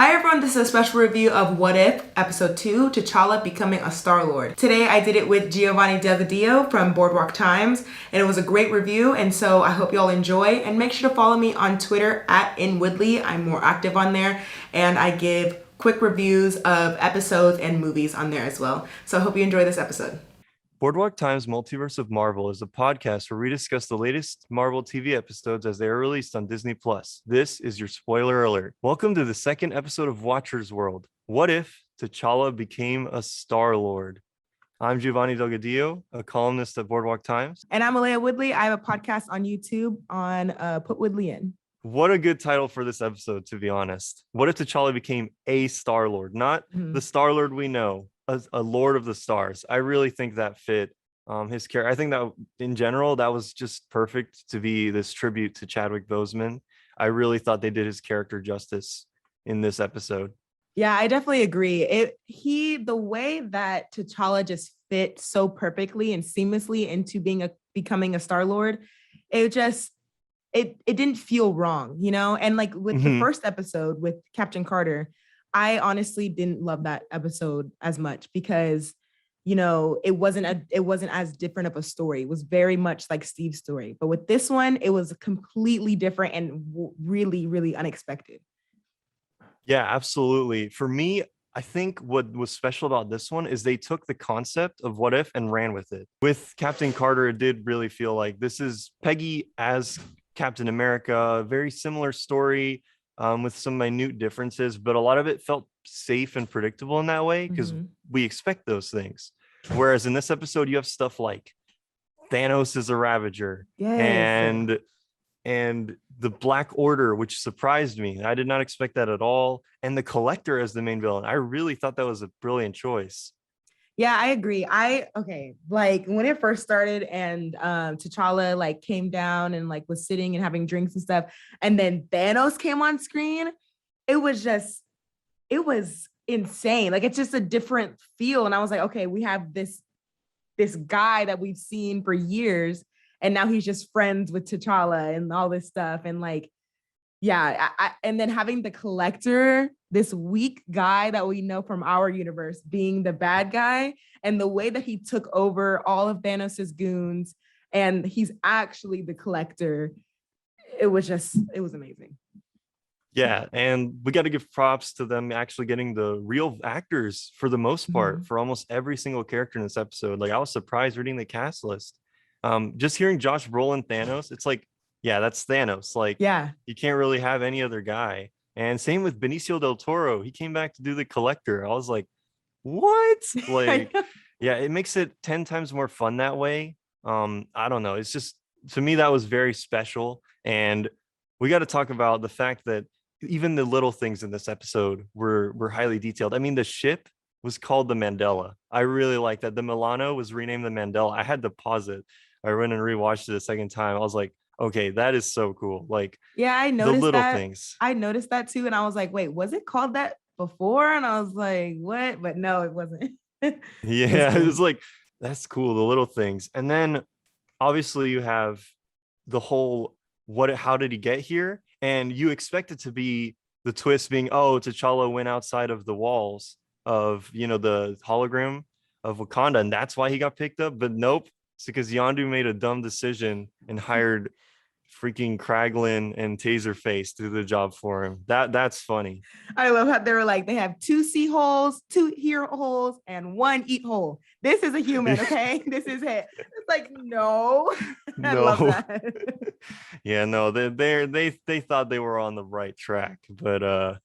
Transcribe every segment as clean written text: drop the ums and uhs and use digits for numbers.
Hi everyone, this is a special review of What If, episode 2, T'Challa becoming a Star-Lord. Today I did it with Giovanni from BoardWalk Times, and it was a great review, and so I hope you all enjoy, and make sure to follow me on Twitter at InWoodley. I'm more active on there, and I give quick reviews of episodes and movies on there as well. So I hope you enjoy this episode. BoardWalk Times Multiverse of Marvel is a podcast where we discuss the latest Marvel TV episodes as they are released on Disney+. This is your spoiler alert. Welcome to the second episode of Watcher's World. What if T'Challa became a Star-Lord? I'm Giovanni Delgadillo, a columnist at BoardWalk Times. And I'm Alea Woodley. I have a podcast on YouTube on Put Woodley In. What a good title for this episode, to be honest. What if T'Challa became a Star-Lord? Not the Star-Lord we know, a Lord of the Stars. I really think that fit his character. I think that in general, that was just perfect to be this tribute to Chadwick Boseman. I really thought they did his character justice in this episode. Yeah, I definitely agree. The way that T'Challa just fit so perfectly and seamlessly into becoming a Star-Lord, it didn't feel wrong, you know? And like with the first episode with Captain Carter, I honestly didn't love that episode as much because, you know, it wasn't as different of a story. It was very much like Steve's story. But with this one, it was completely different and really, really unexpected. Yeah, absolutely. For me, I think what was special about this one is they took the concept of what if and ran with it. With Captain Carter, it did really feel like this is Peggy as Captain America, very similar story with some minute differences, but a lot of it felt safe and predictable in that way because we expect those things. Whereas in this episode, you have stuff like Thanos is a Ravager, and the Black Order, which surprised me. I did not expect that at all. And the Collector as the main villain. I really thought that was a brilliant choice. Yeah, I agree. Like when it first started and T'Challa like came down and like was sitting and having drinks and stuff, and then Thanos came on screen, it was insane. Like it's just a different feel. And I was like, okay, we have this guy that we've seen for years, and now he's just friends with T'Challa and all this stuff. And like, yeah, and then having the Collector, this weak guy that we know from our universe, being the bad guy, and the way that he took over all of Thanos's goons, and he's actually the Collector. It was amazing. Yeah, and we got to give props to them actually getting the real actors for the most part for almost every single character in this episode. Like I was surprised reading the cast list. Just hearing Josh Brolin Thanos, it's like, yeah, that's Thanos. Like, yeah, you can't really have any other guy. And same with Benicio del Toro. He came back to do the Collector. I was like, what? Like, yeah, it makes it 10 times more fun that way. I don't know. It's just, to me, that was very special. And we got to talk about the fact that even the little things in this episode were highly detailed. I mean, the ship was called the Mandela. I really like that. The Milano was renamed the Mandela. I had to pause it. I went and rewatched it a second time. I was like, okay, that is so cool. Like, yeah, I noticed the little that. things. I noticed that too. And I was like, wait, was it called that before? And I was like, what? But no, it wasn't. Yeah, it was like, that's cool. The little things. And then obviously you have the whole, how did he get here? And you expect it to be the twist being, oh, T'Challa went outside of the walls of, you know, the hologram of Wakanda, and that's why he got picked up. But nope, it's because Yondu made a dumb decision and hired freaking Kraglin and Taserface to do the job for him. That's funny. I love how they were like, they have 2 sea holes, 2 ear holes, and 1 eat hole. This is a human, okay? This is it. It's like, no. I love that. Yeah, no, they thought they were on the right track, but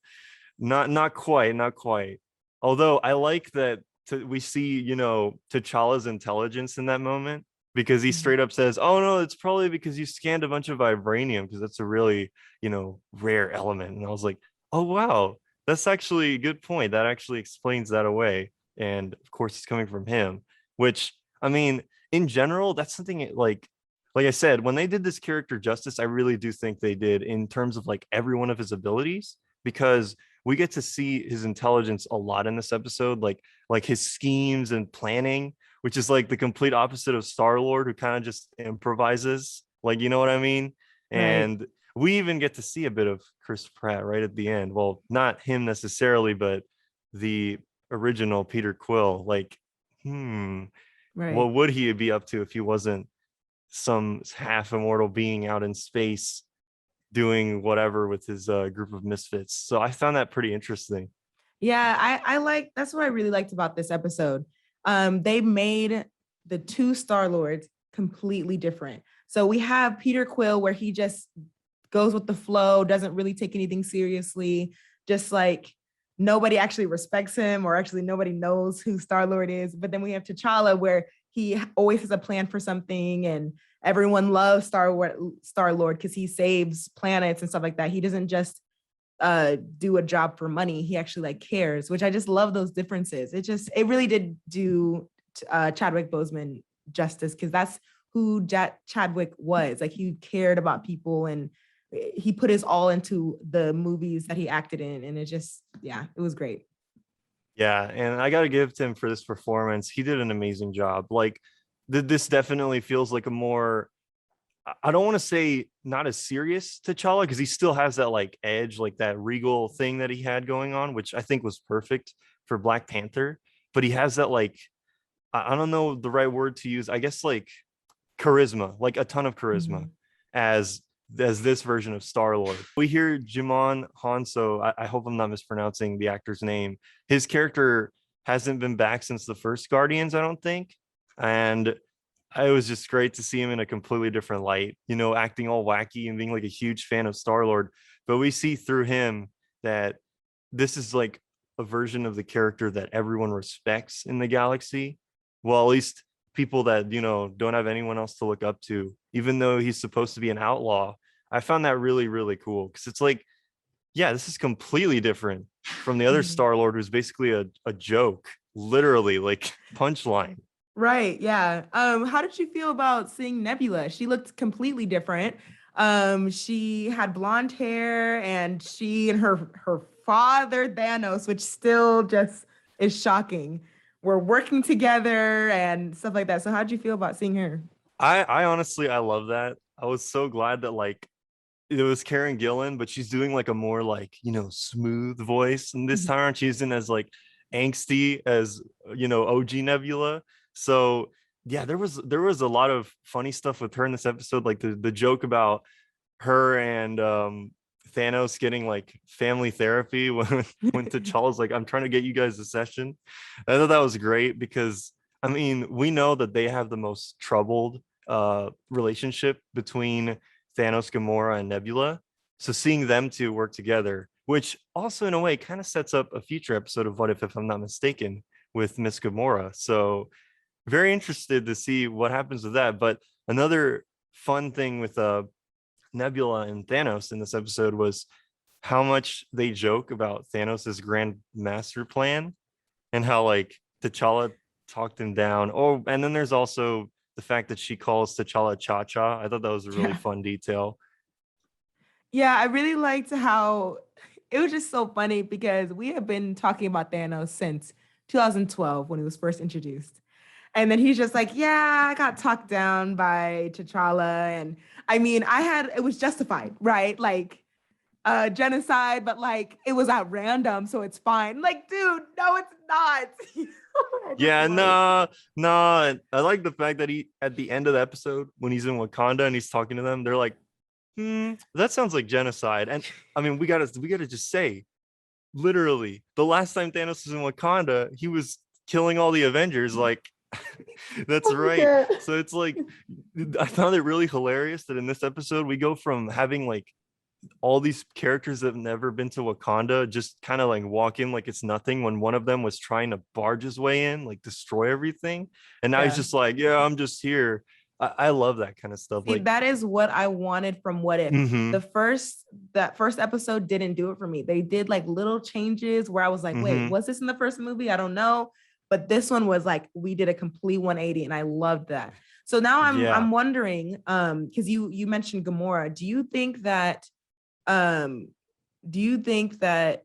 not quite. Although I like that we see, you know, T'Challa's intelligence in that moment, because he straight up says, oh no, it's probably because you scanned a bunch of vibranium, because that's a really, you know, rare element. And I was like, oh wow, that's actually a good point. That actually explains that away. And of course it's coming from him, which, I mean, in general, that's something like I said, when they did this character justice, I really do think they did in terms of like every one of his abilities, because we get to see his intelligence a lot in this episode, like his schemes and planning, which is like the complete opposite of Star-Lord, who kind of just improvises, like, you know what I mean? And We even get to see a bit of Chris Pratt right at the end. Well, not him necessarily, but the original Peter Quill. Like, what Right. would he be up to if he wasn't some half immortal being out in space doing whatever with his group of misfits? So I found that pretty interesting. Yeah, I like that's what I really liked about this episode. They made the two Star Lords completely different. So we have Peter Quill, where he just goes with the flow, doesn't really take anything seriously, just like nobody actually respects him, or actually nobody knows who Star Lord is. But then we have T'Challa, where he always has a plan for something, and everyone loves Star Lord because he saves planets and stuff like that. He doesn't just do a job for money. He actually like cares, which I just love those differences. It really did do Chadwick Boseman justice, because that's who Chadwick was. Like, he cared about people, and he put his all into the movies that he acted in, and it was great. Yeah, and I got to give to him for this performance. He did an amazing job. Like, this definitely feels like a more, I don't want to say not as serious T'Challa, because he still has that like edge, like that regal thing that he had going on, which I think was perfect for Black Panther. But he has that like, I don't know the right word to use. I guess like charisma, like a ton of charisma, Mhm. as this version of Star Lord. We hear Jimon Hanso. I hope I'm not mispronouncing the actor's name. His character hasn't been back since the first Guardians, I don't think, and it was just great to see him in a completely different light, acting all wacky and being like a huge fan of Star Lord. But we see through him that this is like a version of the character that everyone respects in the galaxy. Well, at least people that, don't have anyone else to look up to, even though he's supposed to be an outlaw. I found that really, really cool, because it's like, yeah, this is completely different from the other Mhm. Star Lord, who's basically a joke, literally, like punchline. Right. Yeah. How did you feel about seeing Nebula? She looked completely different. She had blonde hair, and she and her father Thanos, which still just is shocking, were working together and stuff like that. So how did you feel about seeing her? I honestly, I love that. I was so glad that like it was Karen Gillan, but she's doing like a more like, smooth voice. And this time around, she's in as like angsty as, OG Nebula. So yeah, there was a lot of funny stuff with her in this episode. Like the joke about her and Thanos getting like family therapy when T'Challa's like, I'm trying to get you guys a session. I thought that was great, because I mean, we know that they have the most troubled relationship between Thanos, Gamora, and Nebula. So seeing them two work together, which also in a way kind of sets up a future episode of What If I'm not mistaken, with Miss Gamora. So very interested to see what happens with that. But another fun thing with Nebula and Thanos in this episode was how much they joke about Thanos's grand master plan, and how like T'Challa talked him down. Oh, and then there's also the fact that she calls T'Challa Cha Cha. I thought that was a really Yeah. fun detail. Yeah, I really liked how it was just so funny, because we have been talking about Thanos since 2012 when he was first introduced. And then he's just like, yeah, I got talked down by T'Challa. And I mean, it was justified, right? Like, genocide, but like it was at random, so it's fine. Like, dude, no, it's not. I just Yeah, like, nah, nah. I like the fact that he at the end of the episode when he's in Wakanda and he's talking to them, they're like, that sounds like genocide. And I mean, we gotta just say, literally, the last time Thanos was in Wakanda, he was killing all the Avengers. Like, that's oh my right. God. So it's like, I found it really hilarious that in this episode we go from having like all these characters that have never been to Wakanda just kind of like walk in like it's nothing, when one of them was trying to barge his way in, like destroy everything. And now he's Yeah. just like, yeah, I'm just here. I love that kind of stuff. See, Like, that is what I wanted from What If. mm-hmm, That first episode didn't do it for me. They did like little changes where I was like, wait, mm-hmm. was this in the first movie? I don't know. But this one was like, we did a complete 180, and I loved that. So now Yeah. I'm wondering, because you mentioned Gamora. Um, do you think that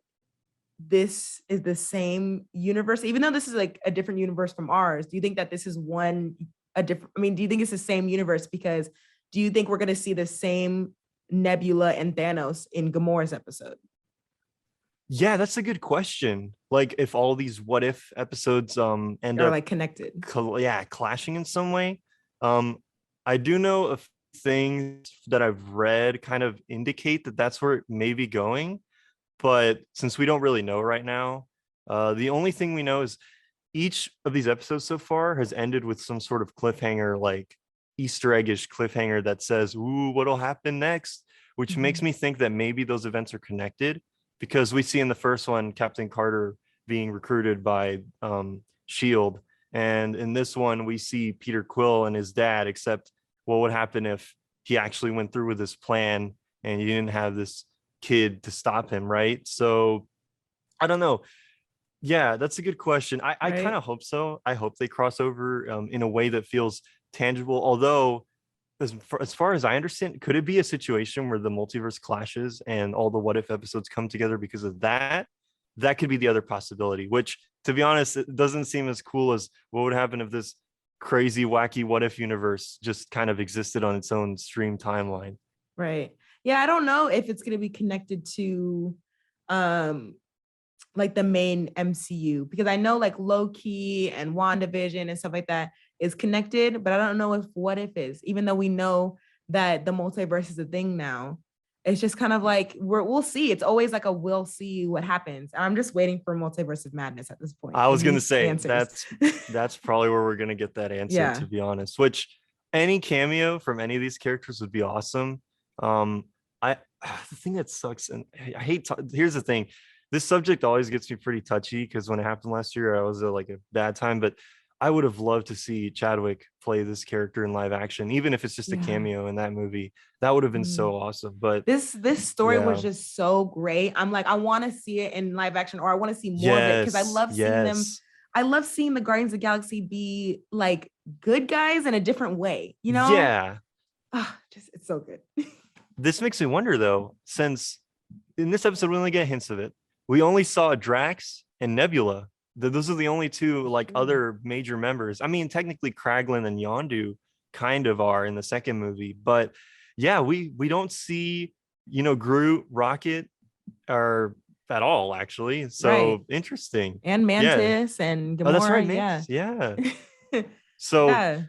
this is the same universe, even though this is like a different universe from ours? Do you think that this is a different, I mean, do you think it's the same universe? Because do you think we're going to see the same Nebula and Thanos in Gamora's episode? Yeah, that's a good question. Like if all these what if episodes end Or up like connected? clashing in some way. Um I do know of things that I've read kind of indicate that that's where it may be going, but since we don't really know right now, the only thing we know is each of these episodes so far has ended with some sort of cliffhanger, like Easter eggish cliffhanger that says, "Ooh, what'll happen next?" Which makes Mhm. me think that maybe those events are connected, because we see in the first one Captain Carter being recruited by Shield, and in this one we see Peter Quill and his dad. Except, what would happen if he actually went through with his plan and you didn't have this kid to stop him, right? So I don't know. Yeah, that's a good question. I kind Right. of hope so. I hope they cross over in a way that feels tangible. Although, as far as I understand, could it be a situation where the multiverse clashes and all the what if episodes come together because of that? That could be the other possibility, which, to be honest, it doesn't seem as cool as what would happen if this crazy, wacky what if universe just kind of existed on its own stream timeline. Right. Yeah, I don't know if it's going to be connected to um like the main MCU, because I know like Loki and WandaVision and stuff like that is connected, but I don't know if What If is, even though we know that the multiverse is a thing now. It's just kind of like we'll see. It's always like a we'll see what happens. And I'm just waiting for multiverse of madness at this point. I It was gonna needs say answers. that's probably where we're gonna get that answer, Yeah. to be honest. Which any cameo from any of these characters would be awesome. I the thing that sucks, and I hate. Here's the thing, this subject always gets me pretty touchy because when it happened last year, I was at like a bad time. But I would have loved to see Chadwick play this character in live action, even if it's just a Yeah. cameo in that movie. That would have been Mm. so awesome. But This story was yeah, just so great. I'm like, I want to see it in live action, or I want to see more of it, because I yes, love seeing them. yes, I love seeing the Guardians of the Galaxy be like good guys in a different way, you know? yeah. Just it's so good. This makes me wonder though, since in this episode we only get hints of it. We only saw Drax and Nebula. Those are the only two like True. other major members. I mean, technically Kraglin and Yondu kind of are in the second movie, but yeah, we don't see, Groot, Rocket, or at all actually. Right. So interesting. And Yeah. Mantis and Oh, that's right, Gamora. Yeah. Mantis. Yeah. So Yeah.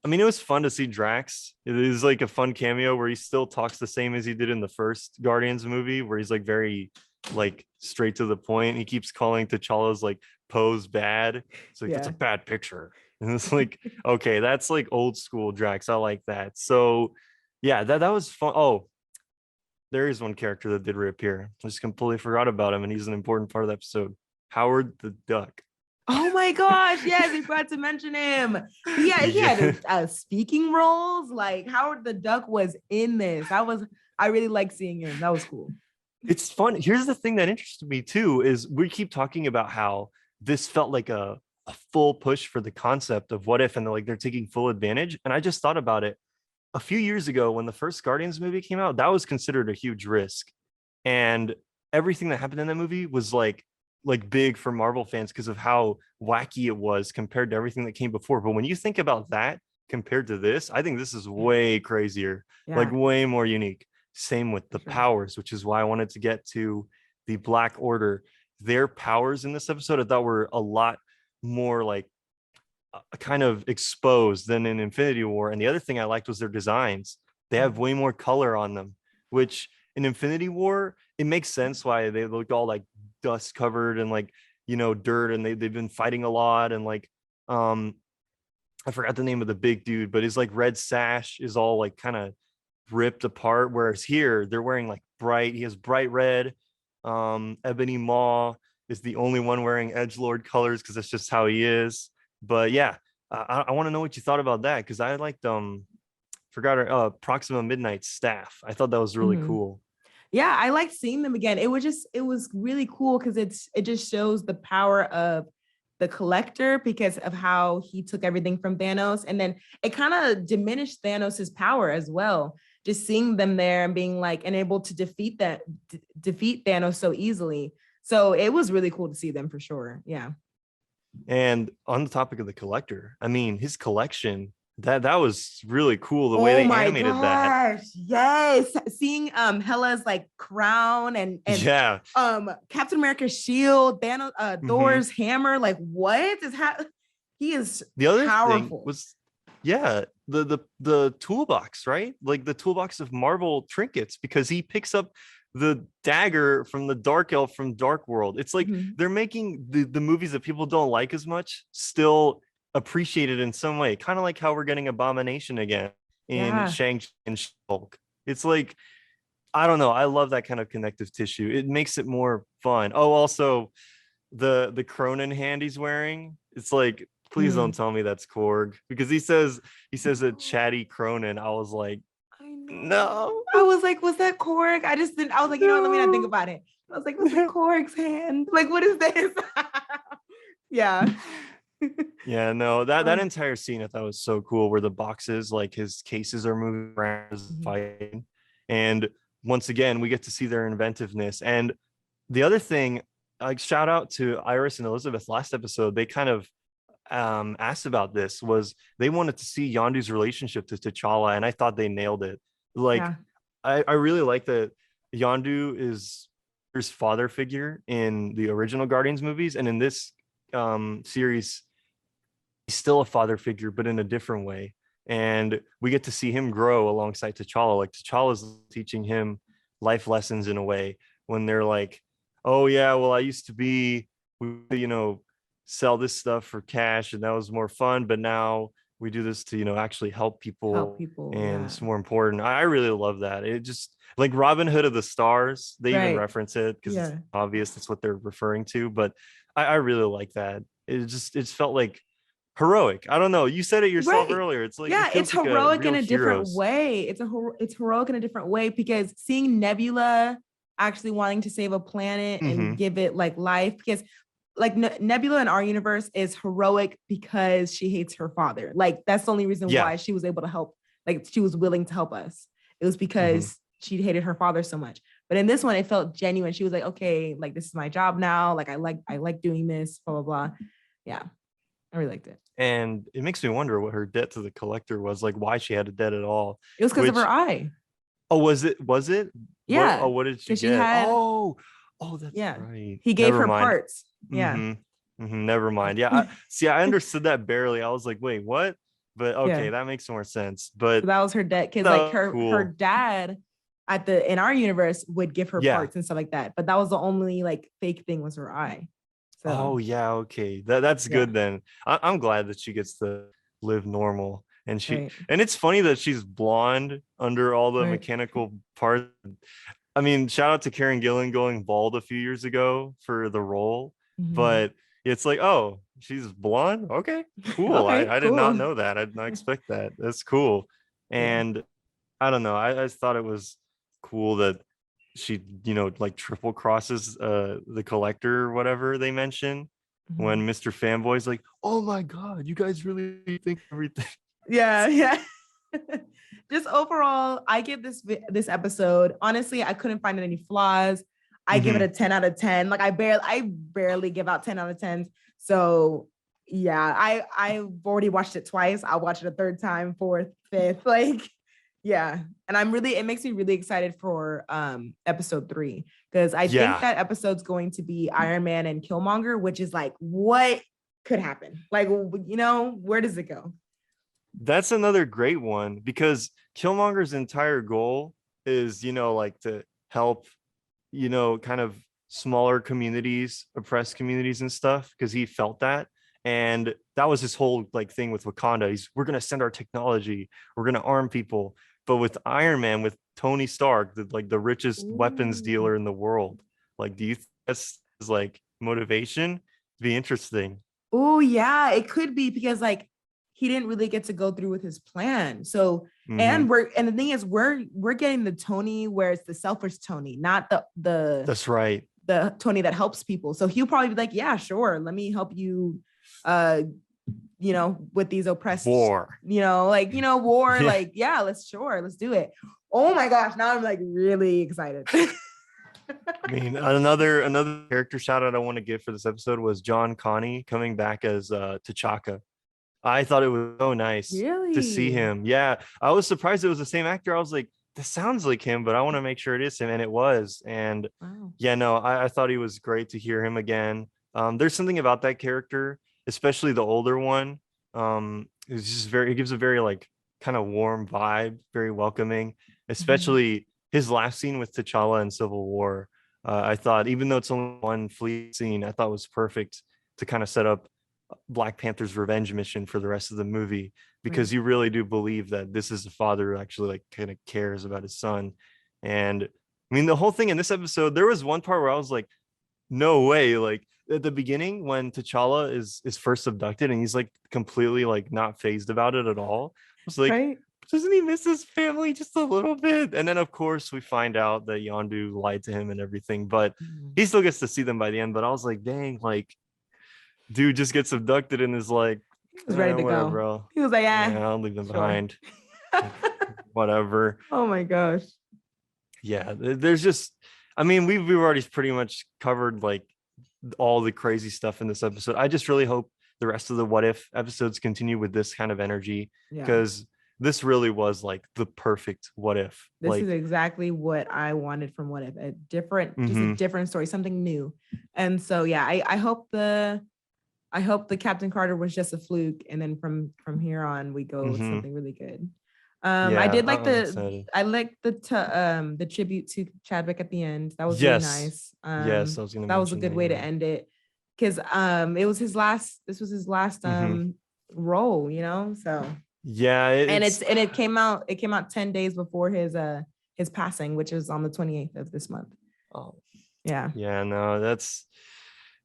I mean, it was fun to see Drax. It is like a fun cameo where he still talks the same as he did in the first Guardians movie, where he's like very like straight to the point. He keeps calling T'Challa's like pose bad. It's like, that's a Yeah. bad picture. And it's like, okay, that's like old school Drax. I like that. So yeah, that was fun. Oh, there is one character that did reappear. I just completely forgot about him, and he's an important part of the episode. Howard the Duck. Oh my gosh, yes, we forgot to mention him. He had Yeah. speaking roles. Like Howard the Duck was in this. I really like seeing him. That was cool. It's fun. Here's the thing that interested me too is we keep talking about how this felt like a full push for the concept of what if, and they're taking full advantage. And I just thought about it a few years ago when the first Guardians movie came out, that was considered a huge risk. And everything that happened in that movie was like big for Marvel fans because of how wacky it was compared to everything that came before. But when you think about that compared to this, I think this is Yeah. way crazier, like Yeah, way more unique. Same with the sure. powers, which is why I wanted to get to the Black Order. Their powers in this episode I thought were a lot more like kind of exposed than in Infinity War. And the other thing I liked was their designs. They have way more color on them, which in Infinity War, it makes sense why they look all like dust covered and like, dirt, and they've been fighting a lot. And like, um, I forgot the name of the big dude, but his like red sash is all like kind of ripped apart. Whereas here they're wearing like he has bright red. Ebony Maw is the only one wearing edgelord colors because that's just how he is. But yeah, I want to know what you thought about that, because I liked forgot her Proxima Midnight staff. I thought that was really Mhm. cool. Yeah, I like seeing them again. It was really cool because it just shows the power of the collector because of how he took everything from Thanos. And then it kind of diminished Thanos's power as well. Just seeing them there and being like and able to defeat Thanos so easily. So it was really cool to see them for sure. Yeah. And on the topic of the collector, I mean, his collection That was really cool the way Oh they my animated that. gosh. Yes. Seeing Hela's like crown and Yeah. Captain America's shield, Thanos, Hmm. Thor's hammer. Like, what is he is The other thing powerful. was, yeah, the toolbox, right? Like the toolbox of Marvel trinkets, because he picks up the dagger from the Dark Elf from Dark World. It's like Mhm. they're making the movies that people don't like as much still appreciated in some way. Kind of like how we're getting Abomination again in Yeah. Shang-Chi and Hulk. It's like, I don't know. I love that kind of connective tissue. It makes it more fun. Oh, also the Cronin hand he's wearing. It's like, please don't Mm. tell me that's Korg, because he says a chatty Cronin. I was like, I know. no, I was like, was that Korg? I just didn't. I was like, you know what? Let me not think no. about it. I was like, was it Korg's hand? Like, what is this? Yeah. Yeah, no, that Oh. entire scene I thought was so cool, where the boxes, like his cases are moving around as Mhm. fighting. And once again, we get to see their inventiveness. And the other thing, like shout out to Iris and Elizabeth last episode, they kind of asked about this, was they wanted to see Yondu's relationship to T'Challa, and I thought they nailed it. Like, Yeah. I really like that Yondu is his father figure in the original Guardians movies, and in this series, he's still a father figure, but in a different way. And we get to see him grow alongside T'Challa. Like T'Challa's teaching him life lessons in a way, when they're like, "Oh yeah, well I used to be, sell this stuff for cash, and that was more fun, but now we do this to actually help Help people, people. and Yeah. it's more important." I really love that. It just, like Robin Hood of the Stars. They even Right. reference it because it's Yeah. obvious that's what they're referring to. But I really like that. It felt like heroic. I don't know. You said it yourself Right. earlier. It's like it Yeah, it's feels like a heroic in real a different heroes. way. It's heroic in a different way because seeing Nebula actually wanting to save a planet and Hmm. give it like life, because like Nebula in our universe is heroic because she hates her father. Like that's the only reason Yeah. why she was able to help. Like she was willing to help us. It was Hmm. because she hated her father so much. But in this one, it felt genuine. She was like, okay, like this is my job now. Like I like doing this. Blah blah blah. Yeah, I really liked it. And it makes me wonder what her debt to the collector was, like why she had a debt at all. It was because of her Which, eye. oh, was it what, Yeah, oh, what did she because she get? had, Oh, that's yeah, right. he gave Never her mind. parts. Yeah, Hmm. Never mind. Yeah, see, I understood that barely. I was like, wait, what? But yeah. okay, that makes more sense. But So that was her debt because that like was her cool. dad at the in our universe would give her Yeah. parts and stuff like that. But that was the only like fake thing was her eye. So Oh yeah, okay. That's yeah, good then. I'm glad that she gets to live normal. right, And it's funny that she's blonde under all the right. mechanical parts. I mean, shout out to Karen Gillan going bald a few years ago for the role, Mhm. but it's like, oh, she's blonde. Okay, cool. Okay, I did not cool. know that. I did not expect that. That's cool. Yeah. And I don't know. I just thought it was cool that she, like triple crosses the collector or whatever they mention, when Mhm. Mr. Fanboy's like, "Oh my god, you guys really think everything." Yeah, yeah. Just overall, I give this episode. Honestly, I couldn't find any flaws. I give it a Hmm. 10 out of 10. Like I barely give out 10 out of 10s. So yeah, I've already watched it twice. I'll watch it a third time, fourth, fifth. Like, yeah. And it makes me really excited for episode 3. Because I think Yeah, that episode's going to be Iron Man and Killmonger, which is like what could happen? Like, where does it go? that's another great one, because Killmonger's entire goal is, like to help, kind of smaller communities, oppressed communities and stuff, because he felt that. And that was his whole like thing with Wakanda. We're gonna send our technology, we're gonna arm people. But with Iron Man, with Tony Stark, the richest weapons Ooh. dealer in the world, like, do you think that's his like motivation? Be interesting. Oh yeah, it could be because like he didn't really get to go through with his plan. So Hmm. and the thing is we're getting the Tony where it's the selfish Tony, not That's right. the Tony that helps people. So he'll probably be like, yeah, sure, let me help you uh with these oppressed, War. war, Yeah. like, yeah, let's do it. Oh my gosh, now I'm like really excited. I mean, another character shout out I want to give for this episode was John Connie coming back as T'Chaka. I thought it was so nice to see Really? him. Yeah, I was surprised it was the same actor. I was like, this sounds like him, but I want to make sure it is him, and it was. And Wow. yeah, no, I thought he was great to hear him again. There's something about that character, especially the older one. It's just very, it gives a very like kind of warm vibe, very welcoming, Mhm. especially his last scene with T'Challa in Civil War. I thought, even though it's only one fleet scene, I thought was perfect to kind of set up Black Panther's revenge mission for the rest of the movie, Right. because you really do believe that this is a father who actually like kind of cares about his son. And I mean, the whole thing in this episode, there was one part where I was like, no way. Like at the beginning when T'Challa is first abducted and he's like completely like not phased about it at all. I was like, Right. doesn't he miss his family just a little bit? And then of course we find out that Yondu lied to him and everything, but Mhm. he still gets to see them by the end. But I was like, dang, like dude just gets abducted and is like, He was ready to whatever, go. bro. He was like, Yeah, I'll leave them sure. behind. Like, whatever. Oh my gosh. Yeah, there's just, I mean, we've already pretty much covered like all the crazy stuff in this episode. I just really hope the rest of the what if episodes continue with this kind of energy, Yeah. because this really was like the perfect what if. This is Like, exactly what I wanted from What If, a different, just a mm-hmm, different story, something new. And so yeah, I hope the Captain Carter was just a fluke, and then from here on we go with mm-hmm. something really good. I Yeah, did like I'm excited. the tribute to Chadwick at the end. That was really Yes, nice. yes, I was gonna That was a mention good that. way to Yeah. end it, because it was his last. This was his last Mm-hmm. role, So Yeah, and it's it came out 10 days before his passing, which is on the 28th of this month. oh, Yeah. yeah, no,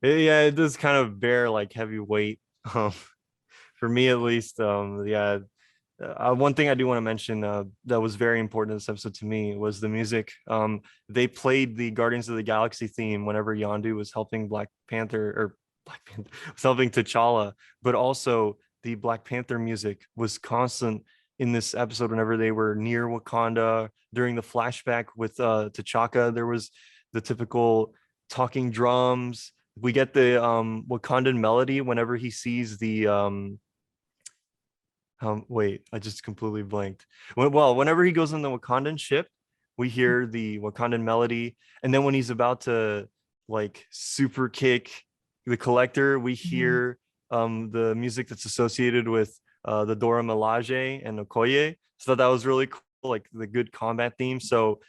yeah, it does kind of bear like heavy weight. Um, for me at least. Yeah, one thing I do want to mention that was very important in this episode to me was the music. They played the Guardians of the Galaxy theme whenever Yondu was helping Black Panther was helping T'Challa, but also the Black Panther music was constant in this episode whenever they were near Wakanda. During the flashback with T'Chaka, there was the typical talking drums. We get the Wakandan melody whenever he sees the wait, I just completely blanked. Well, whenever he goes on the Wakandan ship, we hear the Wakandan melody, and then when he's about to like super kick the Collector, we Mhm. hear the music that's associated with the Dora Milaje and Okoye. So that was really cool, like the good combat theme. So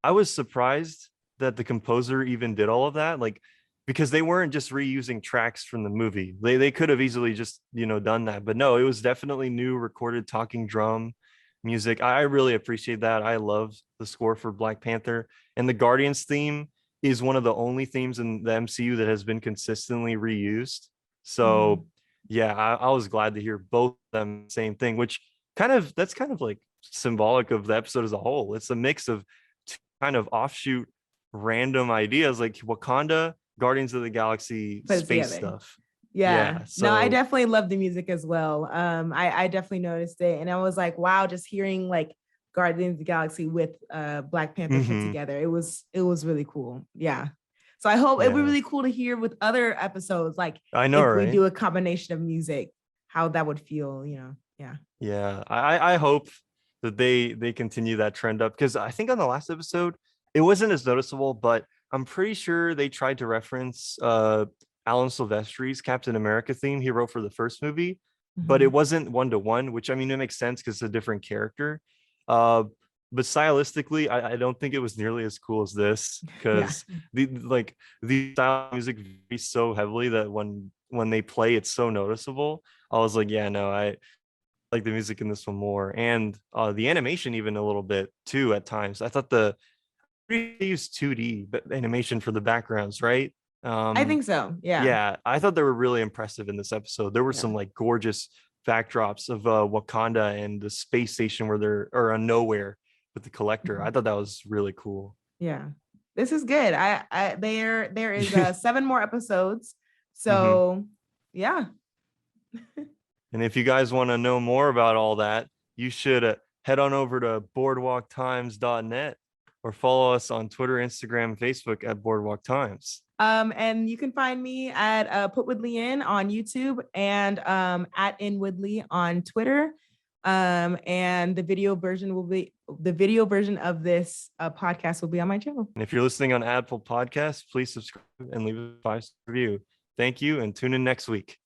I was surprised that the composer even did all of that, like because they weren't just reusing tracks from the movie. They could have easily just, done that. But no, it was definitely new recorded talking drum music. I really appreciate that. I love the score for Black Panther. And the Guardians theme is one of the only themes in the MCU that has been consistently reused. So Mhm. yeah, I was glad to hear both of them same thing, which that's kind of like symbolic of the episode as a whole. It's a mix of two kind of offshoot random ideas like Wakanda, Guardians of the Galaxy, Put it space together. stuff. Yeah. Yeah. No, I So definitely love the music as well. I definitely noticed it, and I was like, wow, just hearing like Guardians of the Galaxy with Black Panther put mhm, together. It was really cool. Yeah. So I hope it'd be yeah. really cool to hear with other episodes, like I know, if we right? do a combination of music, how that would feel. Yeah. Yeah. I hope that they continue that trend up, because I think on the last episode it wasn't as noticeable, but I'm pretty sure they tried to reference Alan Silvestri's Captain America theme he wrote for the first movie, but it Mhm. wasn't one to one, which I mean it makes sense because it's a different character. Uh but stylistically, I don't think it was nearly as cool as this, Yeah. because the style of music varies so heavily that when they play it's so noticeable. I was like, yeah, no, I like the music in this one more, and the animation even a little bit too at times. I thought they used 2D animation for the backgrounds, right? I Um, think so. Yeah. yeah, I thought they were really impressive in this episode. There were Yeah. some like gorgeous backdrops of Wakanda and the space station where they're or a nowhere with the Collector. I Mhm. thought that was really cool. Yeah. This is good. There is 7 more episodes. Hmm. So yeah. And if you guys want to know more about all that, you should head on over to boardwalktimes.net or follow us on Twitter, Instagram, Facebook at Boardwalk Times. And you can find me at Put Woodley In on YouTube and at In Woodley on Twitter. And the video version of this podcast will be on my channel. And if you're listening on Apple Podcasts, please subscribe and leave a 5-star review. Thank you, and tune in next week.